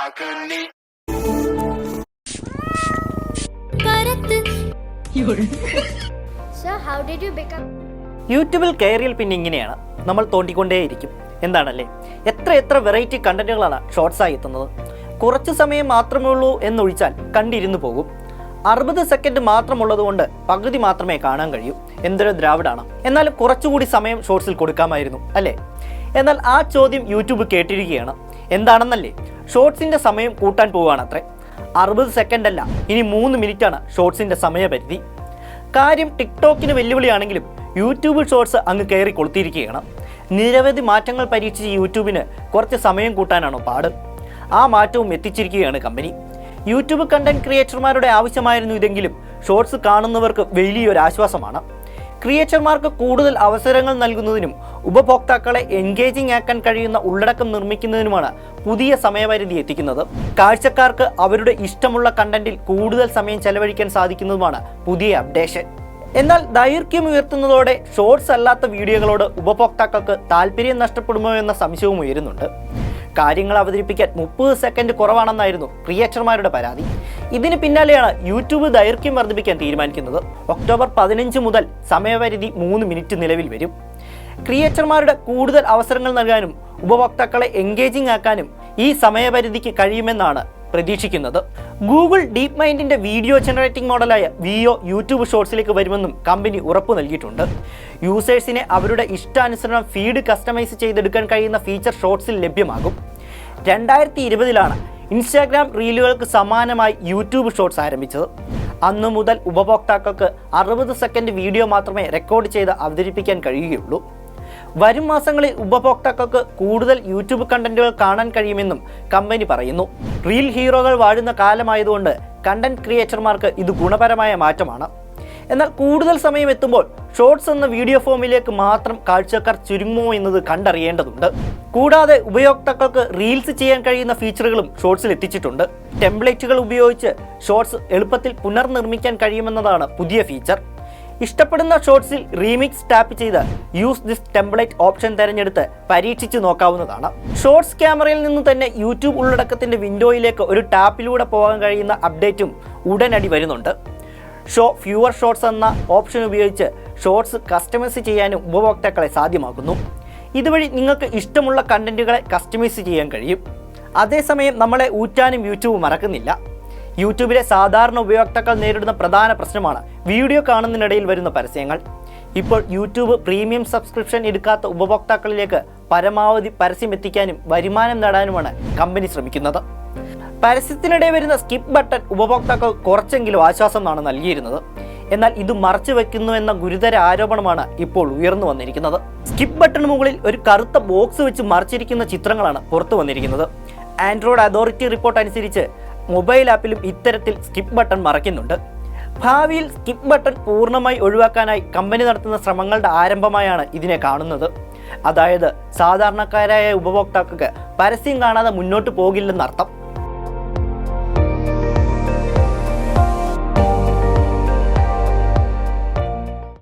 So how did you become? യൂട്യൂബിൽ കയറിയാൽ പിന്നെ ഇങ്ങനെയാണ്, നമ്മൾ തോണ്ടിക്കൊണ്ടേയിരിക്കും എന്താണല്ലേ. എത്ര വെറൈറ്റി കണ്ടന്റുകളാണ് ഷോർട്സായി എത്തുന്നത്. കുറച്ച് സമയം മാത്രമേ ഉള്ളൂ എന്നൊഴിച്ചാൽ കണ്ടിരുന്നു പോകും. 60 സെക്കൻഡ് മാത്രമുള്ളതുകൊണ്ട് പകുതി മാത്രമേ കാണാൻ കഴിയൂ. എന്തൊരു ദ്രാവിഡാണ്. എന്നാൽ കുറച്ചുകൂടി സമയം ഷോർട്സിൽ കൊടുക്കാമായിരുന്നു അല്ലേ? എന്നാൽ ആ ചോദ്യം യൂട്യൂബ് കേട്ടിരിക്കുകയാണ്. എന്താണെന്നല്ലേ, ഷോർട്സിൻ്റെ സമയം കൂട്ടാൻ പോവുകയാണത്രേ. 60 സെക്കൻഡ് അല്ല, ഇനി 3 മിനിറ്റാണ് ഷോർട്സിൻ്റെ സമയപരിധി. കാര്യം ടിക്ടോക്കിന് വെല്ലുവിളിയാണെങ്കിലും യൂട്യൂബ് ഷോർട്സ് അങ്ങ് കയറി കൊളുത്തിയിരിക്കുകയാണ്. നിരവധി മാറ്റങ്ങൾ പരീക്ഷിച്ച് യൂട്യൂബിന് കുറച്ച് സമയം കൂട്ടാനാണോ പാട്. ആ മാറ്റവും എത്തിച്ചിരിക്കുകയാണ് കമ്പനി. യൂട്യൂബ് കണ്ടന്റ് ക്രിയേറ്റർമാരുടെ ആവശ്യമായിരുന്നു ഇതെങ്കിലും ഷോർട്സ് കാണുന്നവർക്ക് വലിയൊരു ആശ്വാസമാണ്. ക്രിയേറ്റർമാർക്ക് കൂടുതൽ അവസരങ്ങൾ നൽകുന്നതിനും ഉപഭോക്താക്കളെ എൻഗേജിംഗ് ആക്കാൻ കഴിയുന്ന ഉള്ളടക്കം നിർമ്മിക്കുന്നതിനുമാണ് പുതിയ സമയപരിധി എത്തിക്കുന്നത്. കാഴ്ചക്കാർക്ക് അവരുടെ ഇഷ്ടമുള്ള കണ്ടന്റിൽ കൂടുതൽ സമയം ചെലവഴിക്കാൻ സാധിക്കുന്നതുമാണ് പുതിയ അപ്ഡേഷൻ. എന്നാൽ ദൈർഘ്യം ഉയർത്തുന്നതോടെ ഷോർട്സ് അല്ലാത്ത വീഡിയോകളോട് ഉപഭോക്താക്കൾക്ക് താല്പര്യം നഷ്ടപ്പെടുമോ എന്ന സംശയവും ഉയരുന്നുണ്ട്. കാര്യങ്ങൾ അവതരിപ്പിക്കാൻ 30 സെക്കൻഡ് കുറവാണെന്നായിരുന്നു ക്രിയേറ്റർമാരുടെ പരാതി. ഇതിന് പിന്നാലെയാണ് യൂട്യൂബ് ദൈർഘ്യം വർദ്ധിപ്പിക്കാൻ തീരുമാനിക്കുന്നത്. ഒക്ടോബർ 15 മുതൽ സമയപരിധി 3 മിനിറ്റ് നിലവിൽ വരും. ക്രിയേറ്റർമാരുടെ കൂടുതൽ അവസരങ്ങൾ നൽകാനും ഉപഭോക്താക്കളെ എൻഗേജിംഗ് ആക്കാനും ഈ സമയപരിധിക്ക് കഴിയുമെന്നാണ് പ്രതീക്ഷിക്കുന്നത്. ഗൂഗിൾ ഡീപ് മൈൻഡിന്റെ വീഡിയോ ജനറേറ്റിംഗ് മോഡലായ വിഒ യൂട്യൂബ് ഷോർട്സിലേക്ക് വരുമെന്നും കമ്പനി ഉറപ്പു നൽകിയിട്ടുണ്ട്. യൂസേഴ്സിനെ അവരുടെ ഇഷ്ടാനുസരണം ഫീഡ് കസ്റ്റമൈസ് ചെയ്തെടുക്കാൻ കഴിയുന്ന ഫീച്ചർ ഷോർട്സിൽ ലഭ്യമാകും. 2020 ഇൻസ്റ്റാഗ്രാം റീലുകൾക്ക് സമാനമായി യൂട്യൂബ് ഷോർട്സ് ആരംഭിച്ചത്. അന്നു മുതൽ ഉപഭോക്താക്കൾക്ക് 60 സെക്കൻഡ് വീഡിയോ മാത്രമേ റെക്കോർഡ് ചെയ്ത് അവതരിപ്പിക്കാൻ കഴിയുകയുള്ളൂ. വരും മാസങ്ങളിൽ ഉപഭോക്താക്കൾക്ക് കൂടുതൽ യൂട്യൂബ് കണ്ടന്റുകൾ കാണാൻ കഴിയുമെന്നും കമ്പനി പറയുന്നു. റീൽ ഹീറോകൾ വാഴുന്ന കാലമായതുകൊണ്ട് കണ്ടന്റ് ക്രിയേറ്റർമാർക്ക് ഇത് ഗുണപരമായ മാറ്റമാണ്. എന്നാൽ കൂടുതൽ സമയം എത്തുമ്പോൾ ഷോർട്സ് എന്ന വീഡിയോ ഫോമിലേക്ക് മാത്രം കാഴ്ചക്കാർ ചുരുങ്ങുമോ എന്നത് കണ്ടറിയേണ്ടതുണ്ട്. കൂടാതെ ഉപയോക്താക്കൾക്ക് റീൽസ് ചെയ്യാൻ കഴിയുന്ന ഫീച്ചറുകളും ഷോർട്സിൽ എത്തിച്ചിട്ടുണ്ട്. ടെംപ്ലേറ്റുകൾ ഉപയോഗിച്ച് ഷോർട്സ് എളുപ്പത്തിൽ പുനർനിർമ്മിക്കാൻ കഴിയുമെന്നതാണ് പുതിയ ഫീച്ചർ. ഇഷ്ടപ്പെടുന്ന ഷോർട്സിൽ റീമിക്സ് ടാപ്പ് ചെയ്ത് യൂസ് ദിസ് ടെംപ്ലേറ്റ് ഓപ്ഷൻ തിരഞ്ഞെടുത്ത് പരീക്ഷിച്ച് നോക്കാവുന്നതാണ്. ഷോർട്സ് ക്യാമറയിൽ നിന്ന് തന്നെ യൂട്യൂബ് ഉള്ളടക്കത്തിൻ്റെ വിൻഡോയിലേക്ക് ഒരു ടാപ്പിലൂടെ പോകാൻ കഴിയുന്ന അപ്ഡേറ്റും ഉടനടി വരുന്നുണ്ട്. ഷോ ഫ്യൂവർ ഷോർട്സ് എന്ന ഓപ്ഷൻ ഉപയോഗിച്ച് ഷോർട്സ് കസ്റ്റമൈസ് ചെയ്യാനും ഉപഭോക്താക്കളെ സാധ്യമാക്കുന്നു. ഇതുവഴി നിങ്ങൾക്ക് ഇഷ്ടമുള്ള കണ്ടന്റുകളെ കസ്റ്റമൈസ് ചെയ്യാൻ കഴിയും. അതേസമയം നമ്മളെ ഊറ്റാനും യൂട്യൂബ് മറക്കുന്നില്ല. യൂട്യൂബിലെ സാധാരണ ഉപയോക്താക്കൾ നേരിടുന്ന പ്രധാന പ്രശ്നമാണ് വീഡിയോ കാണുന്നതിനിടയിൽ വരുന്ന പരസ്യങ്ങൾ. ഇപ്പോൾ യൂട്യൂബ് പ്രീമിയം സബ്സ്ക്രിപ്ഷൻ എടുക്കാത്ത ഉപഭോക്താക്കളിലേക്ക് പരമാവധി പരസ്യം എത്തിക്കാനും വരുമാനം നേടാനുമാണ് കമ്പനി ശ്രമിക്കുന്നത്. പരസ്യത്തിനിടെ വരുന്ന സ്കിപ്പ് ബട്ടൺ ഉപഭോക്താക്കൾ കുറച്ചെങ്കിലും ആശ്വാസമാണ് നൽകിയിരുന്നത്. എന്നാൽ ഇത് മറച്ചു വെക്കുന്നുവെന്ന ഗുരുതര ആരോപണമാണ് ഇപ്പോൾ ഉയർന്നു വന്നിരിക്കുന്നത്. സ്കിപ്പ് ബട്ടണിന് മുകളിൽ ഒരു കറുത്ത ബോക്സ് വെച്ച് മറച്ചിരിക്കുന്ന ചിത്രങ്ങളാണ് പുറത്തു വന്നിരിക്കുന്നത്. ആൻഡ്രോയിഡ് അതോറിറ്റി റിപ്പോർട്ട് അനുസരിച്ച് മൊബൈൽ ആപ്പിലും ഇത്തരത്തിൽ സ്കിപ്പ് ബട്ടൺ മറയ്ക്കുന്നുണ്ട്. ഭാവിയിൽ സ്കിപ്പ് ബട്ടൺ പൂർണ്ണമായി ഒഴിവാക്കാനായി കമ്പനി നടത്തുന്ന ശ്രമങ്ങളുടെ ആരംഭമായാണ് ഇതിനെ കാണുന്നത്. അതായത് സാധാരണക്കാരായ ഉപഭോക്താക്കൾക്ക് പരസ്യം കാണാതെ മുന്നോട്ട് പോകില്ലെന്നർത്ഥം.